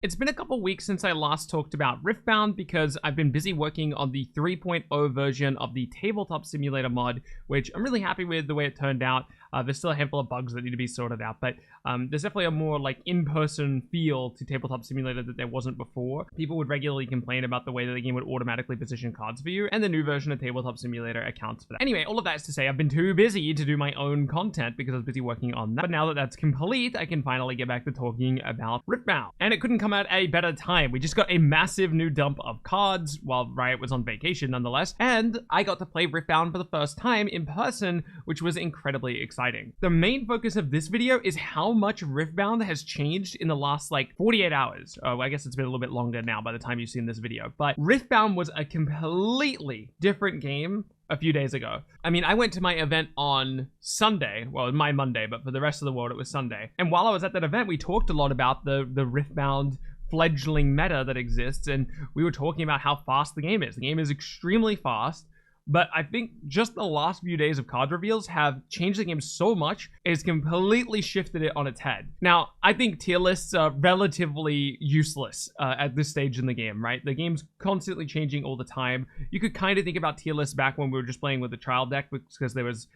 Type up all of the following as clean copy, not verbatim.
It's been a couple weeks since I last talked about Riftbound because I've been busy working on the 3.0 version of the Tabletop Simulator mod, which I'm really happy with the way it turned out. There's still a handful of bugs that need to be sorted out, but there's definitely a more like in-person feel to Tabletop Simulator that there wasn't before. People would regularly complain about the way that the game would automatically position cards for you, and the new version of Tabletop Simulator accounts for that. Anyway, all of that is to say I've been too busy to do my own content because I was busy working on that. But now that that's complete, I can finally get back to talking about Riftbound. And it couldn't come at a better time. We just got a massive new dump of cards while Riot was on vacation nonetheless, and I got to play Riftbound for the first time in person, which was incredibly exciting. The main focus of this video is how much Riftbound has changed in the last like 48 hours. Oh, I guess it's been a little bit longer now by the time you've seen this video, but Riftbound was a completely different game a few days ago. I mean, I went to my event on Sunday, well, my Monday, but for the rest of the world, it was Sunday. And while I was at that event, we talked a lot about the Riftbound fledgling meta that exists, and we were talking about how fast the game is. The game is extremely fast, but I think just the last few days of card reveals have changed the game so much, it's completely shifted it on its head. Now, I think tier lists are relatively useless at this stage in the game, right? The game's constantly changing all the time. You could kind of think about tier lists back when we were just playing with the trial deck because there was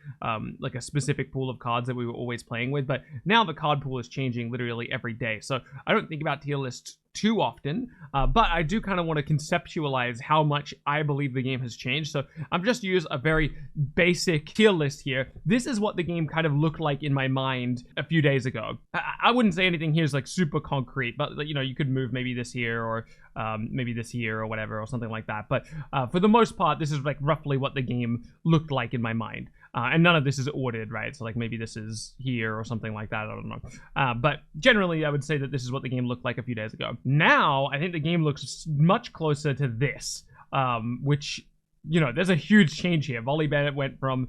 like a specific pool of cards that we were always playing with, but now the card pool is changing literally every day. So I don't think about tier lists too often, but I do kind of want to conceptualize how much I believe the game has changed. So I'm just use a very basic tier list here. This is what the game kind of looked like in my mind a few days ago. I wouldn't say anything here is like super concrete, but you know, you could move maybe this here or maybe this here or whatever or something like that. But for the most part, this is like roughly what the game looked like in my mind. And none of this is ordered, right? So like maybe this is here or something like that. I don't know. But generally, I would say that this is what the game looked like a few days ago. Now, I think the game looks much closer to this, which, you know, there's a huge change here. Volibear went from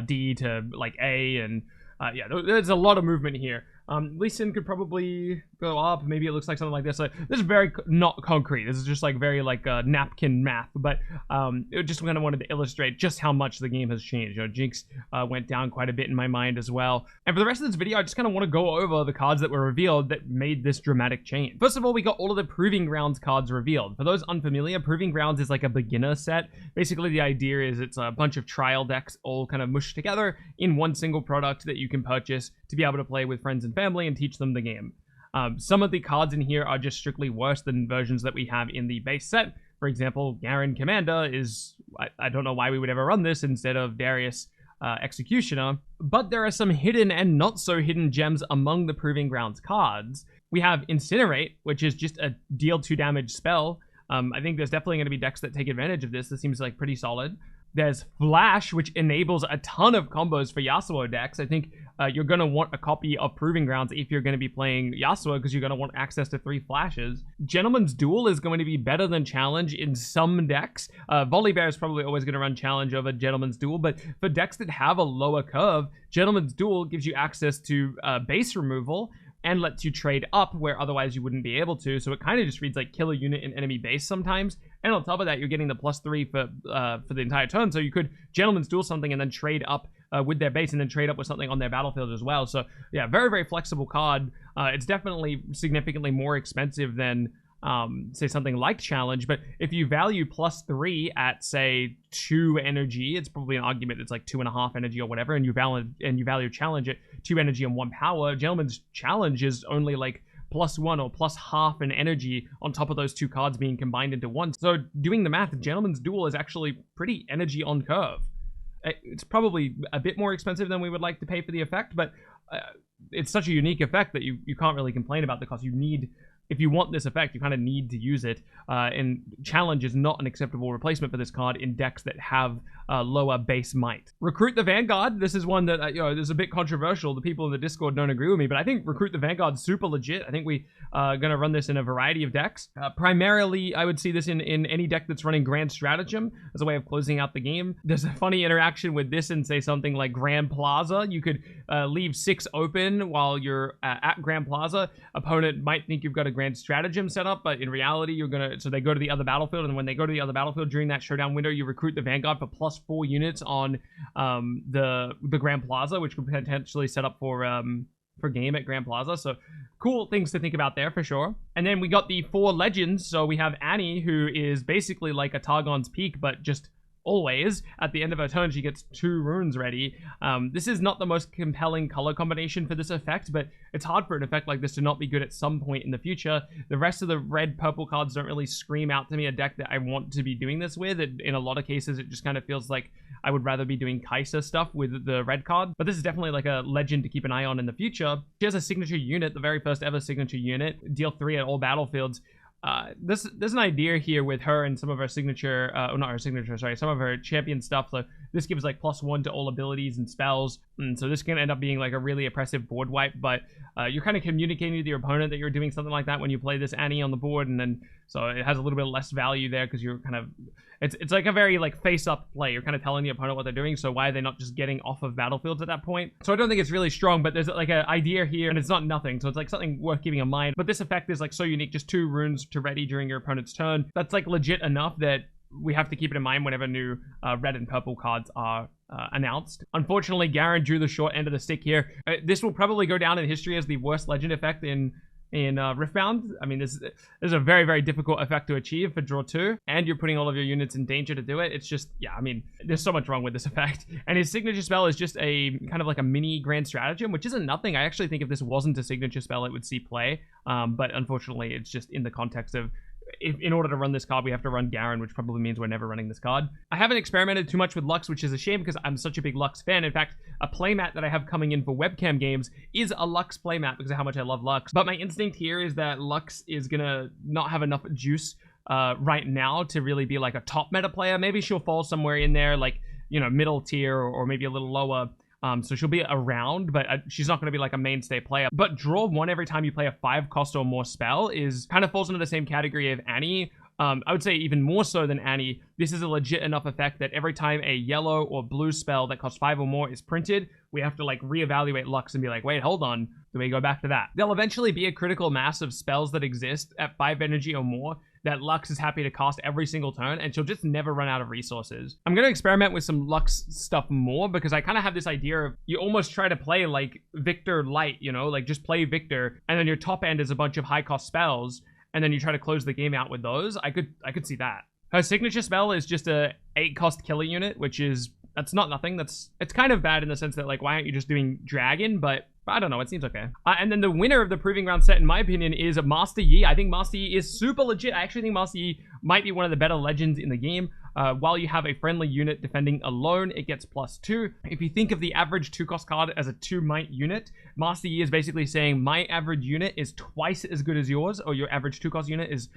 D to like A, and yeah, there's a lot of movement here. Lee Sin could probably go up. Maybe it looks like something like this. Like, this is very not concrete. This is just like very like napkin math. But it just kind of wanted to illustrate just how much the game has changed. You know, Jinx went down quite a bit in my mind as well. And for the rest of this video, I just kind of want to go over the cards that were revealed that made this dramatic change. First of all, we got all of the Proving Grounds cards revealed. For those unfamiliar, Proving Grounds is like a beginner set. Basically, the idea is it's a bunch of trial decks all kind of mushed together in one single product that you can purchase to be able to play with friends and family and teach them the game. Some of the cards in here are just strictly worse than versions that we have in the base set. For example, Garen Commander is, I don't know why we would ever run this instead of Darius Executioner, but there are some hidden and not so hidden gems among the Proving Grounds cards. We have Incinerate, which is just a deal 2 damage spell. I think there's definitely going to be decks that take advantage of this. This seems like pretty solid. There's Flash, which enables a ton of combos for Yasuo decks. I think you're going to want a copy of Proving Grounds if you're going to be playing Yasuo, because you're going to want access to 3 flashes. Gentleman's Duel is going to be better than Challenge in some decks. Volibear is probably always going to run Challenge over Gentleman's Duel, but for decks that have a lower curve, Gentleman's Duel gives you access to base removal and lets you trade up where otherwise you wouldn't be able to. So it kind of just reads like kill a unit in enemy base sometimes. And on top of that, you're getting the +3 for the entire turn. So you could Gentleman's Duel something and then trade up with their base and then trade up with something on their battlefield as well. So yeah, very, very flexible card. It's definitely significantly more expensive than say something like Challenge, but if you value +3 at say 2 energy, it's probably an argument that's like 2.5 energy or whatever, and you value Challenge at 2 energy and 1 power. Gentleman's Challenge is only like +1 or +half an energy on top of those 2 cards being combined into one. So doing the math, Gentleman's Duel is actually pretty energy on curve. It's probably a bit more expensive than we would like to pay for the effect, but it's such a unique effect that you can't really complain about the cost. You need, if you want this effect, you kind of need to use it, and Challenge is not an acceptable replacement for this card in decks that have lower base might. Recruit the Vanguard. This is one that, you know, this is a bit controversial. The people in the Discord don't agree with me, but I think Recruit the Vanguard is super legit. I think we are going to run this in a variety of decks. Primarily, I would see this in any deck that's running Grand Stratagem as a way of closing out the game. There's a funny interaction with this and say something like Grand Plaza. You could leave 6 open while you're at Grand Plaza. Opponent might think you've got a Grand Stratagem set up, but in reality, you're gonna, so they go to the other battlefield, and when they go to the other battlefield during that showdown window, you recruit the Vanguard for +4 units on the Grand Plaza, which could potentially set up for for game at Grand Plaza. So cool things to think about there for sure. And then we got the 4 legends. So we have Annie, who is basically like a Targon's Peak, but just always at the end of her turn she gets 2 runes ready. This is not the most compelling color combination for this effect, but it's hard for an effect like this to not be good at some point in the future. The rest of the red purple cards don't really scream out to me a deck that I want to be doing this with. In a lot of cases it just kind of feels like I would rather be doing Kai'Sa stuff with the red card, but this is definitely like a legend to keep an eye on in the future. She has a signature unit, the very first ever signature unit, deal 3 at all battlefields. There's an idea here with her and some of her signature, not her signature, sorry, some of her champion stuff. So this gives like +1 to all abilities and spells, and so this can end up being like a really oppressive board wipe. But you're kind of communicating with your opponent that you're doing something like that when you play this Annie on the board, and then so it has a little bit less value there because you're kind of, it's like a very like face-up play. You're kind of telling the opponent what they're doing, so why are they not just getting off of battlefields at that point? So I don't think it's really strong, but there's like an idea here, and it's not nothing, so it's like something worth keeping in mind. But this effect is like so unique, just 2 runes to ready during your opponent's turn. That's like legit enough that we have to keep it in mind whenever new red and purple cards are announced. Unfortunately, Garen drew the short end of the stick here. This will probably go down in history as the worst legend effect in Riftbound. I mean, this is a very, very difficult effect to achieve for draw 2, and you're putting all of your units in danger to do it. It's just, yeah, I mean, there's so much wrong with this effect. And his signature spell is just a kind of like a mini Grand Stratagem, which isn't nothing. I actually think if this wasn't a signature spell, it would see play. But unfortunately, it's just in the context of, in order to run this card, we have to run Garen, which probably means we're never running this card. I haven't experimented too much with Lux, which is a shame because I'm such a big Lux fan. In fact, a playmat that I have coming in for webcam games is a Lux playmat because of how much I love Lux. But my instinct here is that Lux is gonna not have enough juice right now to really be like a top meta player. Maybe she'll fall somewhere in there, like, you know, middle tier or maybe a little lower. So she'll be around, but she's not going to be like a mainstay player. But draw 1 every time you play a 5 cost or more spell is kind of falls into the same category of Annie. I would say even more so than Annie. This is a legit enough effect that every time a yellow or blue spell that costs 5 or more is printed, we have to like reevaluate Lux and be like, wait, hold on, do we go back to that? There'll eventually be a critical mass of spells that exist at 5 energy or more that Lux is happy to cast every single turn, and she'll just never run out of resources. I'm going to experiment with some Lux stuff more because I kind of have this idea of you almost try to play like Victor light, you know, like just play Victor, and then your top end is a bunch of high cost spells, and then you try to close the game out with those. I could see that. Her signature spell is just a 8 cost killer unit, which is, that's not nothing. It's kind of bad in the sense that like, why aren't you just doing Dragon? But I don't know, it seems okay. And then the winner of the Proving Ground set, in my opinion, is Master Yi. I think Master Yi is super legit. I actually think Master Yi might be one of the better legends in the game. While you have a friendly unit defending alone, it gets +2. If you think of the average 2-cost card as a 2-might unit, Master Yi is basically saying my average unit is twice as good as yours, or your average 2-cost unit is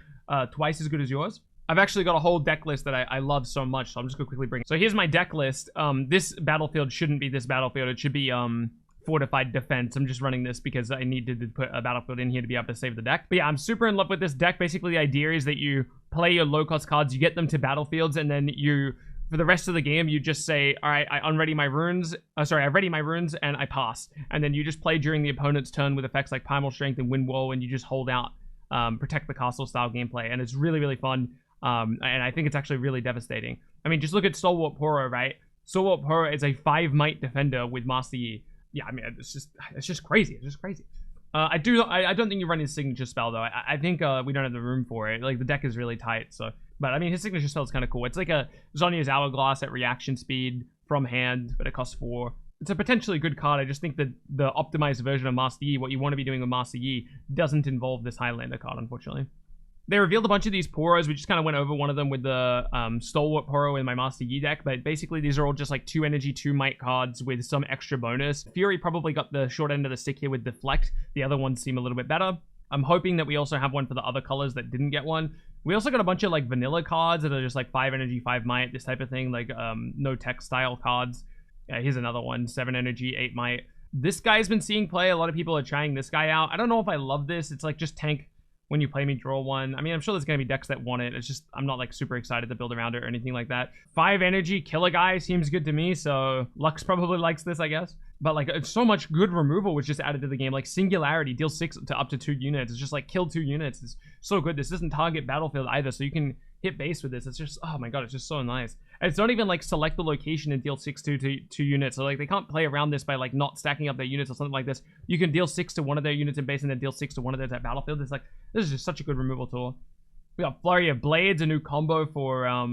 twice as good as yours. I've actually got a whole deck list that I love so much, so I'm just gonna quickly bring it. So here's my deck list. This battlefield shouldn't be this battlefield. It should be fortified defense. I'm just running this because I needed to put a battlefield in here to be able to save the deck. But yeah, I'm super in love with this deck. Basically, the idea is that you play your low-cost cards, you get them to battlefields, and then you, for the rest of the game, you just say, all right, I unready my runes. I ready my runes, and I pass. And then you just play during the opponent's turn with effects like Primal Strength and Wind Wall, and you just hold out, protect the castle style gameplay. And it's really, really fun. And I think it's actually really devastating. I mean, just look at Stalwart Poro, right? Stalwart Poro is a 5-might defender with Master Yi. Yeah, I mean, it's just crazy. It's just crazy. I don't think you run his signature spell though. I think we don't have the room for it. Like the deck is really tight. So, but I mean, his signature spell is kind of cool. It's like a Zhonya's Hourglass at reaction speed from hand, but it costs 4. It's a potentially good card. I just think that the optimized version of Master Yi, what you want to be doing with Master Yi, doesn't involve this Highlander card, unfortunately. They revealed a bunch of these Poros. We just kind of went over one of them with the Stalwart Poro in my Master Yi deck. But basically, these are all just like 2 energy, 2 might cards with some extra bonus. Fury probably got the short end of the stick here with Deflect. The other ones seem a little bit better. I'm hoping that we also have one for the other colors that didn't get one. We also got a bunch of like vanilla cards that are just like 5 energy, 5 might, this type of thing. Like no tech style cards. Yeah, here's another one, 7 energy, 8 might. This guy's been seeing play. A lot of people are trying this guy out. I don't know if I love this. It's like just tank when you play me, draw 1. I mean, I'm sure there's going to be decks that want it. It's just, I'm not like super excited to build around it or anything like that. 5 energy, kill a guy seems good to me. So Lux probably likes this, I guess. But like, it's so much good removal was just added to the game. Like Singularity, deal 6 to up to 2 units. It's just like kill 2 units. It's so good. This doesn't target battlefield either. So you can hit base with this. It's just, oh my God, it's just so nice. It's not even like select the location and deal 6 to 2 units. So like they can't play around this by like not stacking up their units or something like this. You can deal 6 to one of their units in base and then deal 6 to one of theirs at battlefield. It's like, this is just such a good removal tool. We got Flurry of Blades, a new combo for oh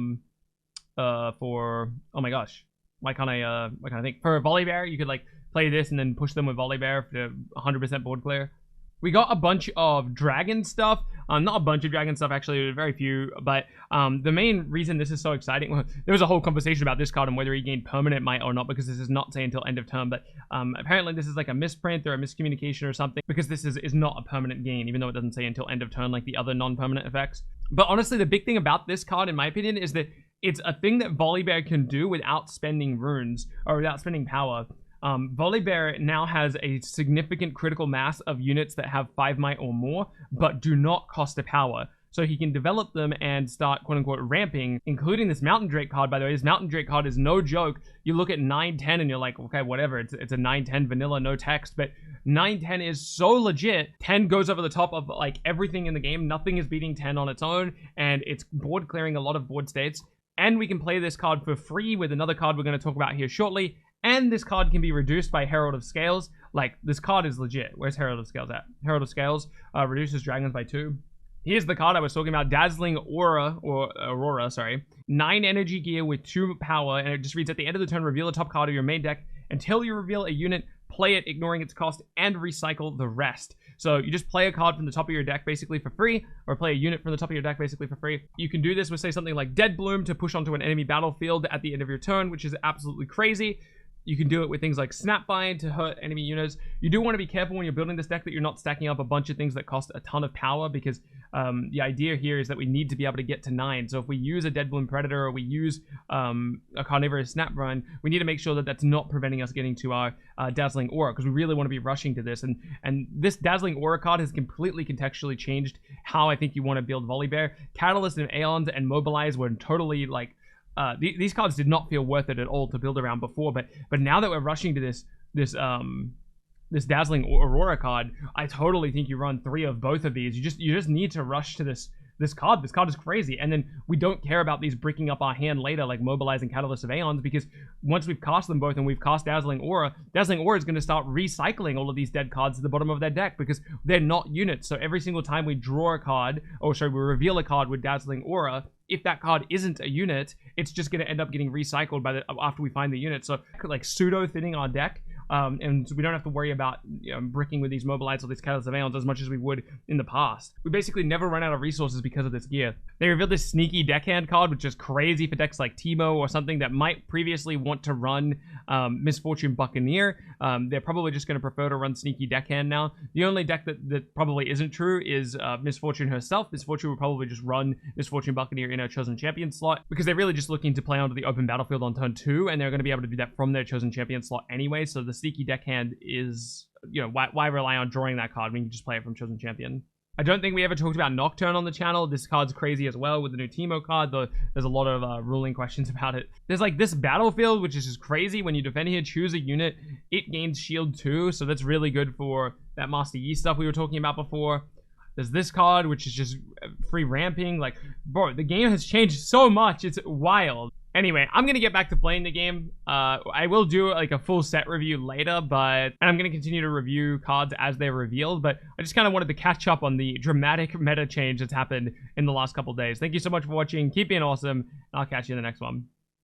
my gosh, why can't I think? For Volibear, you could like play this and then push them with Volibear for 100% board clear. We got a bunch of dragon stuff. Not a bunch of dragon stuff, actually, very few. But the main reason this is so exciting, well, there was a whole conversation about this card and whether he gained permanent might or not, because this is not say until end of turn. But apparently this is like a misprint or a miscommunication or something, because this is not a permanent gain, even though it doesn't say until end of turn like the other non-permanent effects. But honestly, the big thing about this card, in my opinion, is that it's a thing that Volibear can do without spending runes or without spending power. Volibear now has a significant critical mass of units that have 5 might or more, but do not cost a power. So he can develop them and start, quote-unquote, ramping, including this Mountain Drake card, by the way. This Mountain Drake card is no joke. You look at 9-10 and you're like, okay, whatever. It's a 9-10 vanilla, no text, but 9-10 is so legit. 10 goes over the top of, like, everything in the game. Nothing is beating 10 on its own, and it's board clearing a lot of board states. And we can play this card for free with another card we're going to talk about here shortly. And this card can be reduced by Herald of Scales. Like, this card is legit. Where's Herald of Scales at? Herald of Scales reduces dragons by 2. Here's the card I was talking about. Dazzling Aurora, sorry. 9 energy gear with 2 power. And it just reads, at the end of the turn, reveal a top card of your main deck. Until you reveal a unit, play it, ignoring its cost, and recycle the rest. So you just play a card from the top of your deck basically for free, or play a unit from the top of your deck basically for free. You can do this with, say, something like Dead Bloom to push onto an enemy battlefield at the end of your turn, which is absolutely crazy. You can do it with things like Snapvine to hurt enemy units. You do want to be careful when you're building this deck that you're not stacking up a bunch of things that cost a ton of power, because the idea here is that we need to be able to get to 9. So if we use a Dead Bloom Predator or we use a Carnivorous Snapvine, we need to make sure that that's not preventing us getting to our Dazzling Aura, because we really want to be rushing to this. And this Dazzling Aura card has completely contextually changed how I think you want to build Volibear. Catalyst and Aeons and Mobilize were totally like, these cards did not feel worth it at all to build around before, but now that we're rushing to this Dazzling Aurora card, I totally think you run 3 of both of these. You just need to rush to this card. This card is crazy, and then we don't care about these breaking up our hand later, like Mobilizing Catalyst of Aeons, because once we've cast them both and we've cast Dazzling Aura is going to start recycling all of these dead cards to the bottom of their deck, because they're not units. So every single time we draw a card, or sorry, we reveal a card with Dazzling Aura, if that card isn't a unit, it's just going to end up getting recycled after we find the unit. So like pseudo thinning our deck, and we don't have to worry about bricking with these Mobilize or these Catalyst of Aeons as much as we would in the past. We basically never run out of resources because of this gear. They revealed this sneaky deckhand card, which is crazy for decks like Teemo or something that might previously want to run Misfortune Buccaneer. They're probably just going to prefer to run sneaky deckhand now. The only deck that probably isn't true is Misfortune herself. Misfortune will probably just run Misfortune Buccaneer in her Chosen Champion slot, because they're really just looking to play onto the open battlefield on turn 2, and they're going to be able to do that from their Chosen Champion slot anyway. So the sneaky deckhand is, why rely on drawing that card when you can just play it from Chosen Champion? I don't think we ever talked about Nocturne on the channel. This card's crazy as well with the new Teemo card, though there's a lot of ruling questions about it. There's like this battlefield, which is just crazy. When you defend here, choose a unit, it gains shield 2, so that's really good for that Master Yi stuff we were talking about before. There's this card, which is just free ramping. Like, bro, the game has changed so much. It's wild. Anyway, I'm going to get back to playing the game. I will do like a full set review later, and I'm going to continue to review cards as they're revealed, but I just kind of wanted to catch up on the dramatic meta change that's happened in the last couple days. Thank you so much for watching. Keep being awesome, and I'll catch you in the next one.